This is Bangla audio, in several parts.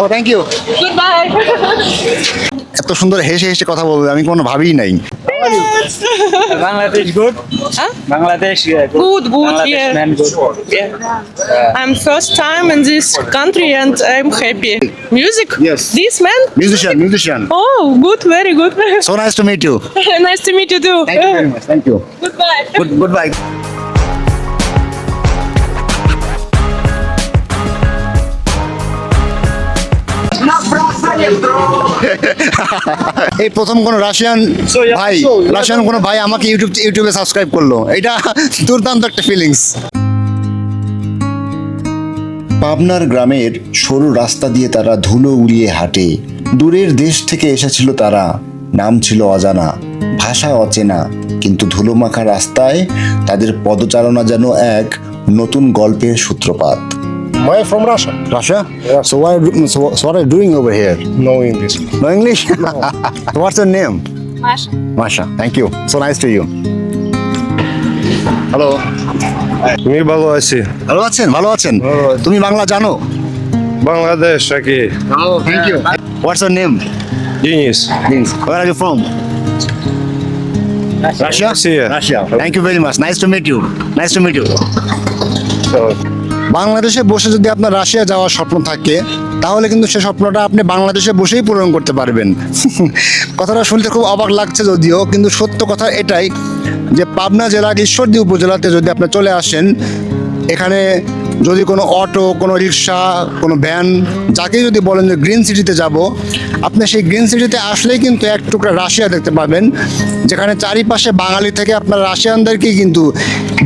O thank you. Goodbye. এত সুন্দর হেসে হেসে কথা বলবে আমি কোনো ভাবিই নাই। Bangladesh good. Huh? Bangladesh good. Good, Bangladesh yeah. man good. Yeah. I'm first time in this country and I'm happy. Music? Yes. This man? Musician. Oh, good, very good. So nice to meet you. Nice to meet you too. Thank you very much. Thank you. Goodbye. Goodbye. এই প্রথম কোন রাশিয়ান কোনো ভাই আমাকে ইউটিউবে সাবস্ক্রাইব করলো, এটা দুর্দান্ত একটা ফিলিংস। পাবনার গ্রামের সরু রাস্তা দিয়ে তারা ধুলো উড়িয়ে হাঁটে। দূরের দেশ থেকে এসেছিল তারা, নাম ছিল অজানা, ভাষা অচেনা, কিন্তু ধুলোমাখা রাস্তায় তাদের পদচারণা যেন এক নতুন গল্পের সূত্রপাত। I'm from Russia. Russia? So what are you doing over here? No English. No English? So what's your name? Masha. Masha. Thank you. So nice to you. Hello. তুমি ভালো আছি। ভালো আছেন? ভালো আছেন? তুমি বাংলা জানো? বাংলাদেশ নাকি? Oh, thank you. What's your name? Denis. Where are you from? Russia? Russia. Thank you very much. Nice to meet you. Nice to meet you. বাংলাদেশে বসে যদি আপনার রাশিয়া যাওয়ার স্বপ্ন থাকে তাহলে কিন্তু সে স্বপ্নটা আপনি বাংলাদেশে বসেই পূরণ করতে পারবেন। কথাটা শুনতে খুব অবাক লাগছে যদিও, কিন্তু সত্য কথা এটাই যে পাবনা জেলার ঈশ্বরদী উপজেলাতে যদি আপনি চলে আসেন, এখানে যদি কোনো অটো, কোনো রিক্সা, কোনো ভ্যান, যাকে যদি বলেন যে গ্রিন সিটিতে যাব, আপনি সেই গ্রিন সিটিতে আসলেই কিন্তু এক টুকরা রাশিয়া দেখতে পাবেন, যেখানে চারিপাশে বাঙালি থেকে আপনার রাশিয়ানদেরকেই কিন্তু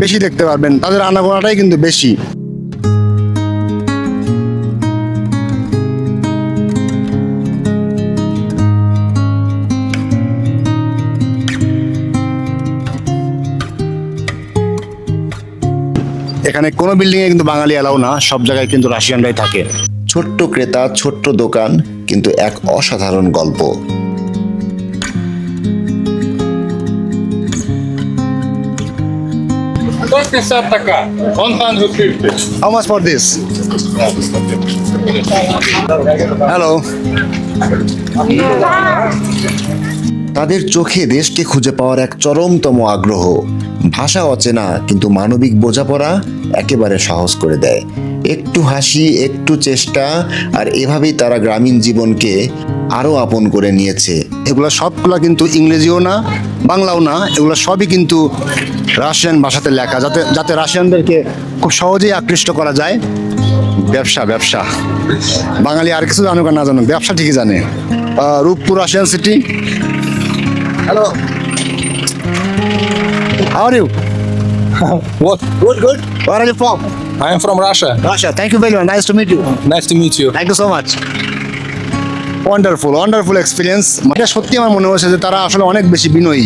বেশি দেখতে পারবেন, তাদের আনাগোনাটাই কিন্তু বেশি। এখানে কোনো বিল্ডিংয়ে কিন্তু বাঙালি এলাও না, সব জায়গায় কিন্তু রাশিয়ানরাই থাকে। ছোট্ট ক্রেতা, ছোট্ট দোকান, কিন্তু এক অসাধারণ গল্প। 150 така. 150. How much for this? Hello. তাদের চোখে দেশকে খুঁজে পাওয়ার এক চরমতম আগ্রহ। ভাষা অচেনা, কিন্তু মানবিক বোঝাপড়া একেবারে সহজ করে দেয়। একটু হাসি, একটু চেষ্টা, আর এভাবেই তারা গ্রামীণ জীবনকে আরো আপন করে নিয়েছে। এগুলো সবগুলো কিন্তু ইংরেজিও না, বাংলাও না, এগুলো সবই কিন্তু রাশিয়ান ভাষাতে লেখা, যাতে রাশিয়ানদেরকে খুব সহজেই আকৃষ্ট করা যায়। ব্যবসা বাঙালি আর কিছু জানুক আর না জানুক, ব্যবসা ঠিকই জানে। Rooppur Russian city. Hello, how are you? What? Good. Where are you from? I am from Russia. Russia. Thank you very much. Nice to meet you. Nice to meet you. Thank you so much. Wonderful experience. এটা সত্যি আমার মনে হচ্ছে যে তারা আসলে অনেক বেশি বিনয়ী।